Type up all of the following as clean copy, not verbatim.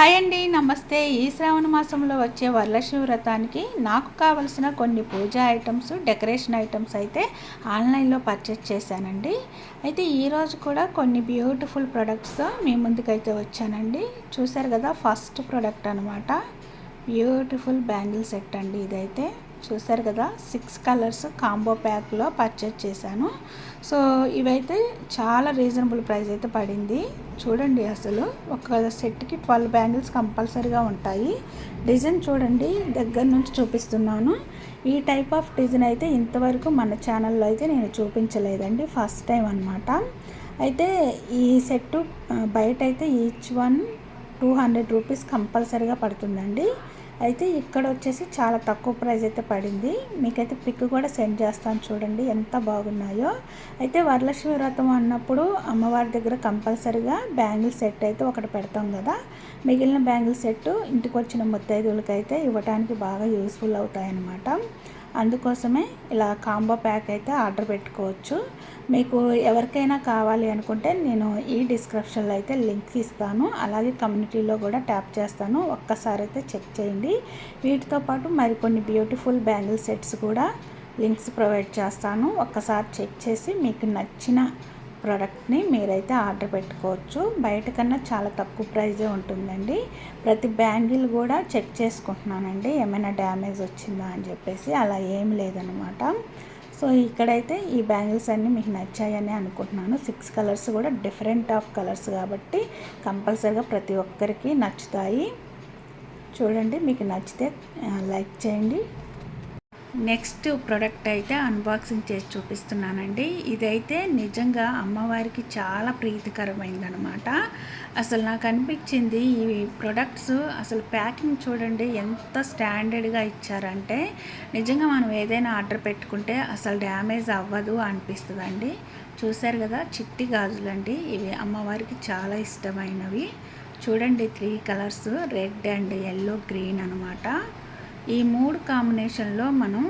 Hi అండి, నమస్తే. ఈ శ్రావణ మాసంలో వచ్చే వరలక్ష్మి వ్రతానికి నాకు కావలసిన కొన్ని పూజా ఐటమ్స్, డెకరేషన్ ఐటమ్స్ అయితే ఆన్లైన్లో పర్చేస్ చేశానండి. అయితే ఈరోజు కూడా కొన్ని బ్యూటిఫుల్ ప్రొడక్ట్స్తో మీ ముందుకైతే వచ్చానండి. చూసారు కదా, ఫస్ట్ ప్రోడక్ట్ అనమాట. బ్యూటిఫుల్ బ్యాంగిల్ సెట్ అండి. ఇదైతే చూసారు కదా, 6 కలర్స్ కాంబో ప్యాక్లో పర్చేస్ చేశాను. సో ఇవైతే చాలా రీజనబుల్ ప్రైస్ అయితే పడింది. చూడండి, అసలు ఒక సెట్కి 12 బ్యాంగిల్స్ కంపల్సరీగా ఉంటాయి. డిజైన్ చూడండి, దగ్గర నుంచి చూపిస్తున్నాను. ఈ టైప్ ఆఫ్ డిజైన్ అయితే ఇంతవరకు మన ఛానల్లో అయితే నేను చూపించలేదండి, ఫస్ట్ టైం అనమాట. అయితే ఈ సెట్టు బయట అయితే ఈచ్ వన్ 200 రూపీస్ కంపల్సరీగా పడుతుందండి. అయితే ఇక్కడ వచ్చేసి చాలా తక్కువ ప్రైస్ అయితే పడింది. మీకైతే పిక్ కూడా సెండ్ చేస్తాను, చూడండి ఎంత బాగున్నాయో. అయితే వరలక్ష్మి వ్రతం అన్నప్పుడు అమ్మవారి దగ్గర కంపల్సరీగా బ్యాంగిల్ సెట్ అయితే ఒకటి పెడతాం కదా. మిగిలిన బ్యాంగిల్ సెట్ ఇంటికి వచ్చిన ముత్తైదువులకైతే ఇవ్వడానికి బాగా యూస్ఫుల్ అవుతాయన్నమాట. అందుకోసమే ఇలా కాంబో ప్యాక్ అయితే ఆర్డర్ పెట్టుకోవచ్చు. మీకు ఎవరికైనా కావాలి అనుకుంటే నేను ఈ డిస్క్రిప్షన్లో అయితే లింక్ ఇస్తాను, అలాగే కమ్యూనిటీలో కూడా ట్యాప్ చేస్తాను. ఒక్కసారి అయితే చెక్ చేయండి. వీటితో పాటు మరికొన్ని బ్యూటిఫుల్ బ్యాంగిల్ సెట్స్ కూడా లింక్స్ ప్రొవైడ్ చేస్తాను. ఒక్కసారి చెక్ చేసి మీకు నచ్చిన ప్రోడక్ట్ని మీరైతే ఆర్డర్ పెట్టుకోవచ్చు. బయట కన్నా చాలా తక్కువ ప్రైజే ఉంటుందండి. ప్రతి బ్యాంగిల్ కూడా చెక్ చేసుకుంటున్నానండి, ఏమైనా డ్యామేజ్ వచ్చిందా అని చెప్పేసి. అలా ఏం లేదనమాట. సో ఇక్కడైతే ఈ బ్యాంగిల్స్ అన్నీ మీకు నచ్చాయని అనుకుంటున్నాను. 6 కలర్స్ కూడా డిఫరెంట్ ఆఫ్ కలర్స్ కాబట్టి కంపల్సరీగా ప్రతి ఒక్కరికి నచ్చుతాయి. చూడండి, మీకు నచ్చితే లైక్ చేయండి. నెక్స్ట్ ప్రోడక్ట్ అయితే అన్బాక్సింగ్ చేసి చూపిస్తున్నానండి. ఇదైతే నిజంగా అమ్మవారికి చాలా ప్రీతికరమైందనమాట. అసలు నాకు అనిపించింది ఈ ప్రొడక్ట్స్ అసలు ప్యాకింగ్ చూడండి ఎంత స్టాండర్డ్గా ఇచ్చారంటే, నిజంగా మనం ఏదైనా ఆర్డర్ పెట్టుకుంటే అసలు డ్యామేజ్ అవ్వదు అనిపిస్తుందండి. చూశారు కదా, చిట్టి గాజులండి. ఇవి అమ్మవారికి చాలా ఇష్టమైనవి. చూడండి, 3 colours, red and yellow, green అనమాట. ఈ 3 కాంబినేషన్లో మనం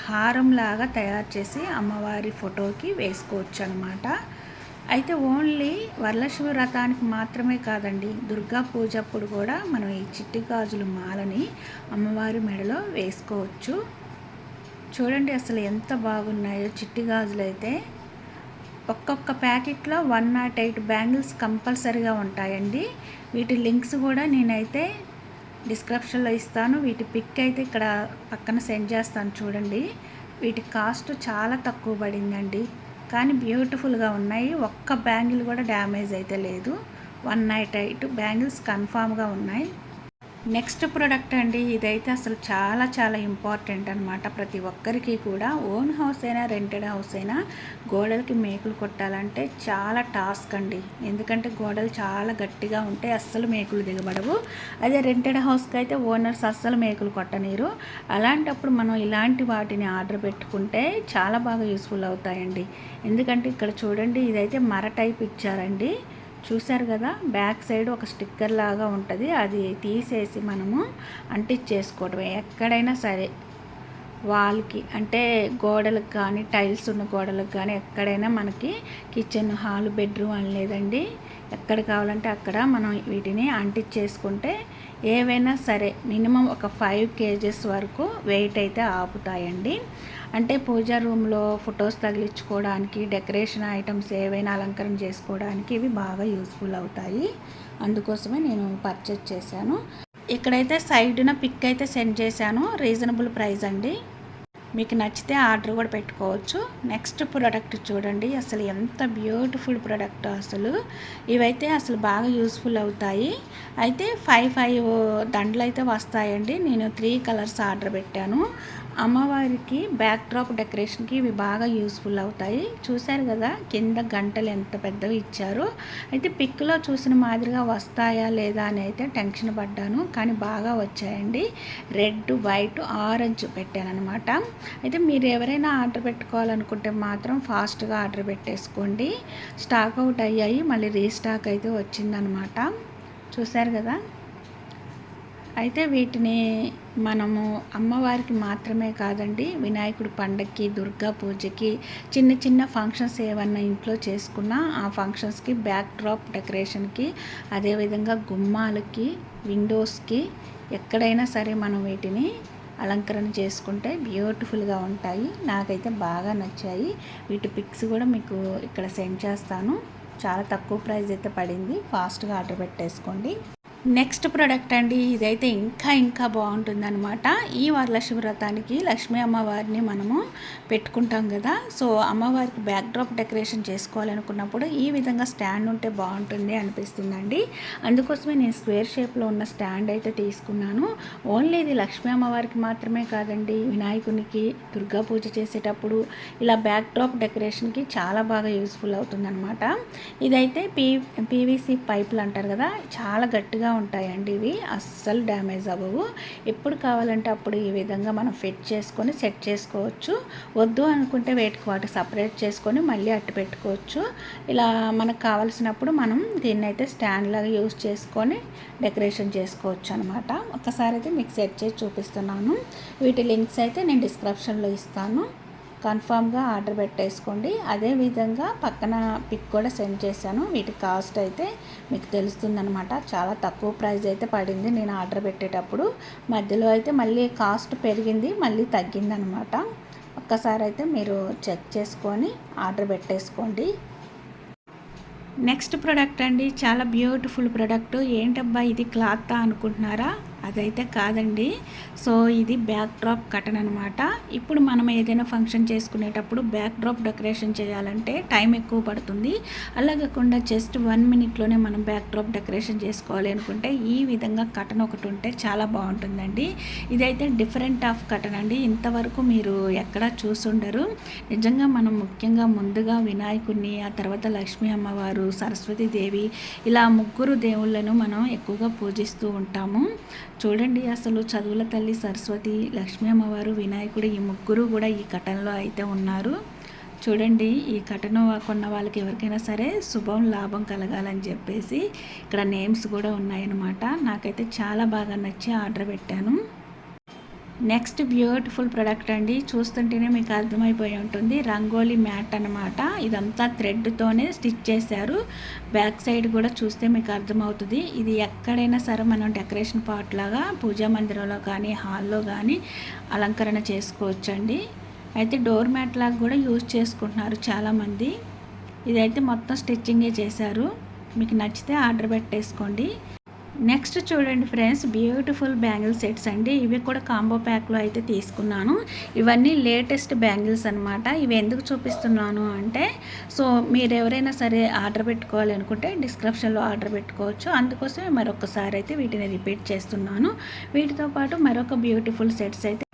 హారంలాగా తయారు చేసి అమ్మవారి ఫోటోకి వేసుకోవచ్చు అనమాట. అయితే ఓన్లీ వరలక్ష్మి వ్రతానికి మాత్రమే కాదండి, దుర్గా పూజ అప్పుడు కూడా మనం ఈ చిట్టి గాజుల మాలని అమ్మవారి మెడలో వేసుకోవచ్చు. చూడండి అసలు ఎంత బాగున్నాయో చిట్టి గాజులు అయితే. ఒక్కొక్క ప్యాకెట్లో 108 బ్యాంగిల్స్ కంపల్సరీగా ఉంటాయండి. వీటి లింక్స్ కూడా నేనైతే డిస్క్రిప్షన్లో ఇస్తాను. వీటి పిక్ అయితే ఇక్కడ పక్కన సెండ్ చేస్తాను, చూడండి. వీటి కాస్ట్ చాలా తక్కువ పడిందండి, కానీ బ్యూటిఫుల్గా ఉన్నాయి. ఒక్క బ్యాంగిల్ కూడా డ్యామేజ్ అయితే లేదు. 108 బ్యాంగిల్స్ కన్ఫామ్గా ఉన్నాయి. నెక్స్ట్ ప్రోడక్ట్ అండి, ఇదైతే అసలు చాలా చాలా ఇంపార్టెంట్ అనమాట. ప్రతి ఒక్కరికి కూడా ఓన్ హౌస్ అయినా రెంటెడ్ హౌస్ అయినా గోడలకి మేకులు కొట్టాలంటే చాలా టాస్క్ అండి. ఎందుకంటే గోడలు చాలా గట్టిగా ఉంటే అస్సలు మేకులు దిగబడవు. అదే రెంటెడ్ హౌస్కి అయితే ఓనర్స్ అస్సలు మేకులు కొట్టనీరు. అలాంటప్పుడు మనం ఇలాంటి వాటిని ఆర్డర్ పెట్టుకుంటే చాలా బాగా యూస్ఫుల్ అవుతాయండి. ఎందుకంటే ఇక్కడ చూడండి, ఇదైతే మర టైప్ ఇచ్చారండి. చూసారు కదా, బ్యాక్ సైడ్ ఒక స్టిక్కర్ లాగా ఉంటుంది. అది తీసేసి మనము అంటించేసుకోవడమే. ఎక్కడైనా సరే వాల్కి, అంటే గోడలకు కానీ, టైల్స్ ఉన్న గోడలకు కానీ, ఎక్కడైనా మనకి కిచెన్, హాల్, బెడ్రూమ్ అని లేదండి, ఎక్కడ కావాలంటే అక్కడ మనం వీటిని అంటించేసుకుంటే ఏవైనా సరే మినిమం ఒక 5 kgs వరకు వెయిట్ అయితే ఆపుతాయండి. అంటే పూజా రూమ్లో ఫొటోస్ తగిలించుకోవడానికి, డెకరేషన్ ఐటమ్స్ ఏవైనా అలంకరణ చేసుకోవడానికి ఇవి బాగా యూస్ఫుల్ అవుతాయి. అందుకోసమే నేను పర్చేజ్ చేశాను. ఇక్కడైతే సైడ్న పిక్ అయితే సెండ్ చేశాను. రీజనబుల్ ప్రైస్ అండి. మీకు నచ్చితే ఆర్డర్ కూడా పెట్టుకోవచ్చు. నెక్స్ట్ ప్రోడక్ట్ చూడండి, అసలు ఎంత బ్యూటిఫుల్ ప్రోడక్ట్. అసలు ఇవైతే అసలు బాగా యూస్ఫుల్ అవుతాయి. అయితే 5 దండలు అయితే వస్తాయండి. నేను 3 కలర్స్ ఆర్డర్ పెట్టాను. అమ్మవారికి బ్యాక్ డ్రాప్ డెకరేషన్కి ఇవి బాగా యూస్ఫుల్ అవుతాయి. చూశారు కదా, కింద గంటలు ఎంత పెద్దవి ఇచ్చారో. అయితే పిక్లో చూసిన మాదిరిగా వస్తాయా లేదా అని అయితే టెన్షన్ పడ్డాను, కానీ బాగా వచ్చాయండి. రెడ్, వైట్, ఆరెంజ్ పెట్టాను అనమాట. అయితే మీరు ఎవరైనా ఆర్డర్ పెట్టుకోవాలనుకుంటే మాత్రం ఫాస్ట్గా ఆర్డర్ పెట్టేసుకోండి. స్టాక్ అవుట్ అయ్యాయి, మళ్ళీ రీస్టాక్ అయితే వచ్చిందనమాట. చూశారు కదా. అయితే వీటిని మనము అమ్మవారికి మాత్రమే కాదండి, వినాయకుడి పండగకి, దుర్గా పూజకి, చిన్న చిన్న ఫంక్షన్స్ ఏమన్నా ఇంట్లో చేసుకున్నా ఆ ఫంక్షన్స్కి బ్యాక్ డ్రాప్ డెకరేషన్కి, అదేవిధంగా గుమ్మాలకి, విండోస్కి, ఎక్కడైనా సరే మనం వీటిని అలంకరణ చేసుకుంటే బ్యూటిఫుల్గా ఉంటాయి. నాకైతే బాగా నచ్చాయి. వీటి పిక్స్ కూడా మీకు ఇక్కడ సెండ్ చేస్తాను. చాలా తక్కువ ప్రైస్ అయితే పడింది. ఫాస్ట్గా ఆర్డర్ పెట్టేసుకోండి. నెక్స్ట్ ప్రోడక్ట్ అండి, ఇదైతే ఇంకా బాగుంటుందన్నమాట. ఈ వరలక్ష్మి వ్రతానికి లక్ష్మీ అమ్మవారిని మనము పెట్టుకుంటాం కదా, సో అమ్మవారికి బ్యాక్ డ్రాప్ డెకరేషన్ చేసుకోవాలనుకున్నప్పుడు ఈ విధంగా స్టాండ్ ఉంటే బాగుంటుంది అనిపిస్తుందండి. అందుకోసమే నేను స్క్వేర్ షేప్లో ఉన్న స్టాండ్ అయితే తీసుకున్నాను. ఓన్లీ ఇది లక్ష్మీ అమ్మవారికి మాత్రమే కాదండి, వినాయకునికి, దుర్గా పూజ చేసేటప్పుడు ఇలా బ్యాక్ డ్రాప్ డెకరేషన్కి చాలా బాగా యూస్ఫుల్ అవుతుందన్నమాట. ఇదైతే పీవీసీ పైపులు అంటారు కదా, చాలా గట్టిగా ఉంటాయండి. ఇవి అస్సలు డ్యామేజ్ అవ్వవు. ఎప్పుడు కావాలంటే అప్పుడు ఈ విధంగా మనం ఫిట్ చేసుకొని సెట్ చేసుకోవచ్చు. వద్దు అనుకుంటే వాటి సపరేట్ చేసుకొని మళ్ళీ అట్టు పెట్టుకోవచ్చు. ఇలా మనకు కావాల్సినప్పుడు మనం దీన్ని అయితే స్టాండ్ లాగా యూజ్ చేసుకొని డెకరేషన్ చేసుకోవచ్చు అనమాట. ఒక్కసారి అయితే మీకు సెట్ చేసి చూపిస్తున్నాను. వీటి లింక్స్ అయితే నేను డిస్క్రిప్షన్లో ఇస్తాను. కన్ఫామ్గా ఆర్డర్ పెట్టేసుకోండి. అదేవిధంగా పక్కన పిక్ కూడా సెండ్ చేశాను. వీటి కాస్ట్ అయితే మీకు తెలుస్తుందనమాట. చాలా తక్కువ ప్రైస్ అయితే పడింది నేను ఆర్డర్ పెట్టేటప్పుడు. మధ్యలో అయితే మళ్ళీ కాస్ట్ పెరిగింది, మళ్ళీ తగ్గిందనమాట. ఒక్కసారి అయితే మీరు చెక్ చేసుకొని ఆర్డర్ పెట్టేసుకోండి. నెక్స్ట్ ప్రోడక్ట్ అండి, చాలా బ్యూటిఫుల్ ప్రోడక్ట్. ఏంటబ్బా ఇది క్లాత్ అనుకుంటున్నారా? అదైతే కాదండి. సో ఇది బ్యాక్ డ్రాప్ కటన్ అనమాట. ఇప్పుడు మనం ఏదైనా ఫంక్షన్ చేసుకునేటప్పుడు బ్యాక్ డ్రాప్ డెకరేషన్ చేయాలంటే టైం ఎక్కువ పడుతుంది. అలా కాకుండా జస్ట్ 1 మినిట్లోనే మనం బ్యాక్ డ్రాప్ డెకరేషన్ చేసుకోవాలి అనుకుంటే ఈ విధంగా కటన్ ఒకటి ఉంటే చాలా బాగుంటుందండి. ఇదైతే డిఫరెంట్ ఆఫ్ కటన్ అండి. ఇంతవరకు మీరు ఎక్కడా చూసుండరు. నిజంగా మనం ముఖ్యంగా ముందుగా వినాయకుడిని, ఆ తర్వాత లక్ష్మీ అమ్మవారు, సరస్వతీదేవి, ఇలా ముగ్గురు దేవుళ్ళను మనం ఎక్కువగా పూజిస్తూ ఉంటాము. చూడండి, అసలు చదువుల తల్లి సరస్వతి, లక్ష్మీ అమ్మవారు, వినాయకుడు, ఈ ముగ్గురు కూడా ఈ కటన్లో అయితే ఉన్నారు. చూడండి, ఈ కటను కొన్న వాళ్ళకి ఎవరికైనా సరే శుభం, లాభం కలగాలని చెప్పేసి ఇక్కడ నేమ్స్ కూడా ఉన్నాయన్నమాట. నాకైతే చాలా బాగా నచ్చి ఆర్డర్ పెట్టాను. నెక్స్ట్ బ్యూటిఫుల్ ప్రోడక్ట్ అండి, చూస్తుంటేనే మీకు అర్థమైపోయి ఉంటుంది. రంగోలీ మ్యాట్ అనమాట. ఇదంతా థ్రెడ్తోనే స్టిచ్ చేశారు. బ్యాక్ సైడ్ కూడా చూస్తే మీకు అర్థమవుతుంది. ఇది ఎక్కడైనా సరే మనం డెకరేషన్ పార్ట్ లాగా పూజా మందిరంలో కానీ, హాల్లో కానీ అలంకరణ చేసుకోవచ్చండి. అయితే డోర్ మ్యాట్ లాగా కూడా యూజ్ చేసుకుంటున్నారు చాలామంది. ఇదైతే మొత్తం స్టిచ్చింగే చేశారు. మీకు నచ్చితే ఆర్డర్ పెట్టేసుకోండి. నెక్స్ట్ చూడండి ఫ్రెండ్స్, బ్యూటిఫుల్ బ్యాంగిల్ సెట్స్ అండి. ఇవి కూడా కాంబో ప్యాక్లో అయితే తీసుకున్నాను. ఇవన్నీ లేటెస్ట్ బ్యాంగిల్స్ అనమాట. ఇవి ఎందుకు చూపిస్తున్నాను అంటే, సో మీరు ఎవరైనా సరే ఆర్డర్ పెట్టుకోవాలి అనుకుంటే డిస్క్రిప్షన్లో ఆర్డర్ పెట్టుకోవచ్చు. అందుకోసమే మరొకసారి అయితే వీటిని రిపీట్ చేస్తున్నాను. వీటితో పాటు మరొక బ్యూటిఫుల్ సెట్స్ అయితే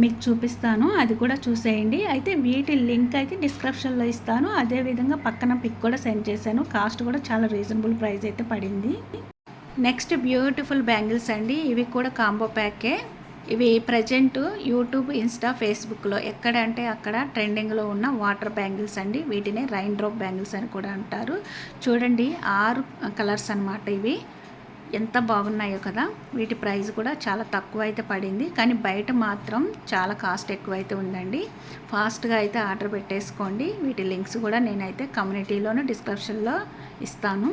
మీకు చూపిస్తాను, అది కూడా చూసేయండి. అయితే వీటి లింక్ అయితే డిస్క్రిప్షన్లో ఇస్తాను. అదేవిధంగా పక్కన పిక్ కూడా సెండ్ చేశాను. కాస్ట్ కూడా చాలా రీజనబుల్ ప్రైస్ అయితే పడింది. నెక్స్ట్ బ్యూటిఫుల్ బ్యాంగిల్స్ అండి. ఇవి కూడా కాంబో ప్యాకే. ఇవి ప్రజెంట్ యూట్యూబ్, ఇన్స్టా, ఫేస్బుక్లో ఎక్కడ అంటే అక్కడ ట్రెండింగ్లో ఉన్న వాటర్ బ్యాంగిల్స్ అండి. వీటిని రైన్ డ్రాప్ బ్యాంగిల్స్ అని కూడా అంటారు. చూడండి, 6 కలర్స్ అనమాట. ఇవి ఎంత బాగున్నాయో కదా. వీటి ప్రైస్ కూడా చాలా తక్కువ అయితే పడింది, కానీ బయట మాత్రం చాలా కాస్ట్ ఎక్కువ అయితే ఉందండి. ఫాస్ట్గా అయితే ఆర్డర్ పెట్టేసుకోండి. వీటి లింక్స్ కూడా నేనైతే కమ్యూనిటీలోనే డిస్క్రిప్షన్లో ఇస్తాను.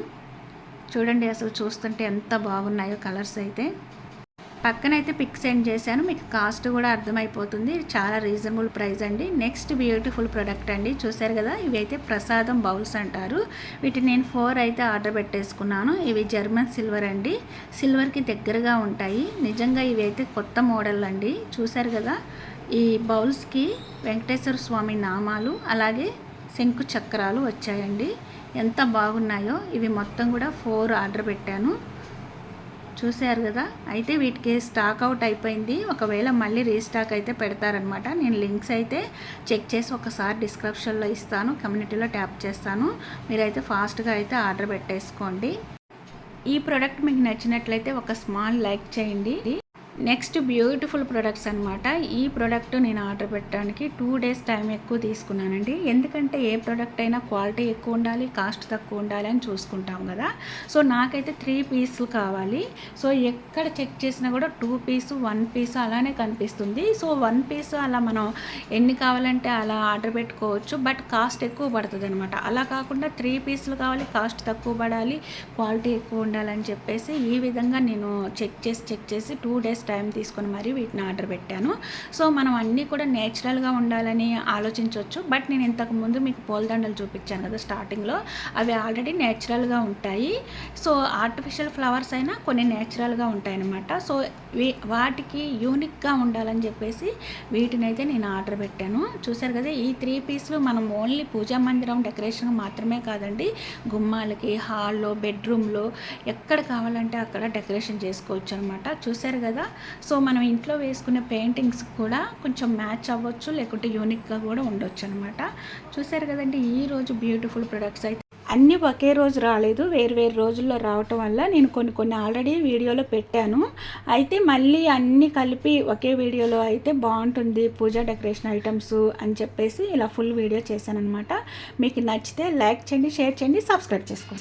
చూడండి, అసలు చూస్తుంటే ఎంత బాగున్నాయో కలర్స్ అయితే. పక్కనైతే పిక్ సెండ్ చేశాను, మీకు కాస్ట్ కూడా అర్థమైపోతుంది. చాలా రీజనబుల్ ప్రైస్ అండి. నెక్స్ట్ బ్యూటిఫుల్ ప్రోడక్ట్ అండి, చూసారు కదా. ఇవి అయితే ప్రసాదం బౌల్స్ అంటారు. వీటిని నేను 4 అయితే ఆర్డర్ పెట్టేసుకున్నాను. ఇవి జర్మన్ సిల్వర్ అండి. సిల్వర్కి దగ్గరగా ఉంటాయి. నిజంగా ఇవి అయితే కొత్త మోడల్ అండి. చూసారు కదా, ఈ బౌల్స్కి వెంకటేశ్వర స్వామి నామాలు, అలాగే శంకు చక్రాలు వచ్చాయండి. ఎంత బాగున్నాయో. ఇవి మొత్తం కూడా 4 ఆర్డర్ పెట్టాను. చూశారు కదా. అయితే వీటికి స్టాక్ అవుట్ అయిపోయింది. ఒకవేళ మళ్ళీ రీస్టాక్ అయితే పెడతారనమాట. నేను లింక్స్ అయితే చెక్ చేసి ఒకసారి డిస్క్రిప్షన్లో ఇస్తాను, కమ్యూనిటీలో ట్యాప్ చేస్తాను. మీరైతే ఫాస్ట్గా అయితే ఆర్డర్ పెట్టేసుకోండి. ఈ ప్రోడక్ట్ మీకు నచ్చినట్లయితే ఒక స్మాల్ లైక్ చేయండి. నెక్స్ట్ బ్యూటిఫుల్ ప్రొడక్ట్స్ అనమాట. ఈ ప్రోడక్ట్ నేను ఆర్డర్ పెట్టడానికి 2 డేస్ టైం ఎక్కువ తీసుకున్నానండి. ఎందుకంటే ఏ ప్రోడక్ట్ అయినా క్వాలిటీ ఎక్కువ ఉండాలి, కాస్ట్ తక్కువ ఉండాలి అని చూసుకుంటాం కదా. సో నాకైతే 3 పీసులు కావాలి. సో ఎక్కడ చెక్ చేసినా కూడా 2 పీసు 1 పీసు అలానే కనిపిస్తుంది. సో 1 పీసు అలా మనం ఎన్ని కావాలంటే అలా ఆర్డర్ పెట్టుకోవచ్చు, బట్ కాస్ట్ ఎక్కువ పడుతుంది అనమాట. అలా కాకుండా 3 పీసులు కావాలి, కాస్ట్ తక్కువ పడాలి, క్వాలిటీ ఎక్కువ ఉండాలని చెప్పేసి ఈ విధంగా నేను చెక్ చేసి 2 డేస్ టైం తీసుకొని మరి వీటిని ఆర్డర్ పెట్టాను. సో మనం అన్నీ కూడా నేచురల్గా ఉండాలని ఆలోచించవచ్చు. బట్ నేను ఇంతకుముందు మీకు పూలదండలు చూపించాను కదా స్టార్టింగ్లో, అవి ఆల్రెడీ నేచురల్గా ఉంటాయి. సో ఆర్టిఫిషియల్ ఫ్లవర్స్ అయినా కొన్ని నేచురల్గా ఉంటాయన్నమాట. సో వాటికి యూనిక్గా ఉండాలని చెప్పేసి వీటిని అయితే నేను ఆర్డర్ పెట్టాను. చూసారు కదా, ఈ 3 పీసులు మనం ఓన్లీ పూజా మందిరం డెకరేషన్ మాత్రమే కాదండి, గుమ్మాలకి, హాల్లో, బెడ్రూమ్లో ఎక్కడ కావాలంటే అక్కడ డెకరేషన్ చేసుకోవచ్చు అనమాట. చూసారు కదా. సో మనం ఇంట్లో వేసుకునే పెయింటింగ్స్ కూడా కొంచెం మ్యాచ్ అవ్వచ్చు, లేకుంటే యూనిక్గా కూడా ఉండొచ్చు అనమాట. చూసారు కదండి, ఈరోజు బ్యూటిఫుల్ ప్రొడక్ట్స్ అయితే అన్నీ ఒకే రోజు రాలేదు, వేరు రోజుల్లో రావటం వల్ల నేను కొన్ని ఆల్రెడీ వీడియోలో పెట్టాను. అయితే మళ్ళీ అన్నీ కలిపి ఒకే వీడియోలో అయితే బాగుంటుంది పూజా డెకరేషన్ ఐటమ్స్ అని చెప్పేసి ఇలా ఫుల్ వీడియో చేశాను అనమాట. మీకు నచ్చితే లైక్ చేయండి, షేర్ చేయండి, సబ్స్క్రైబ్ చేసుకోండి.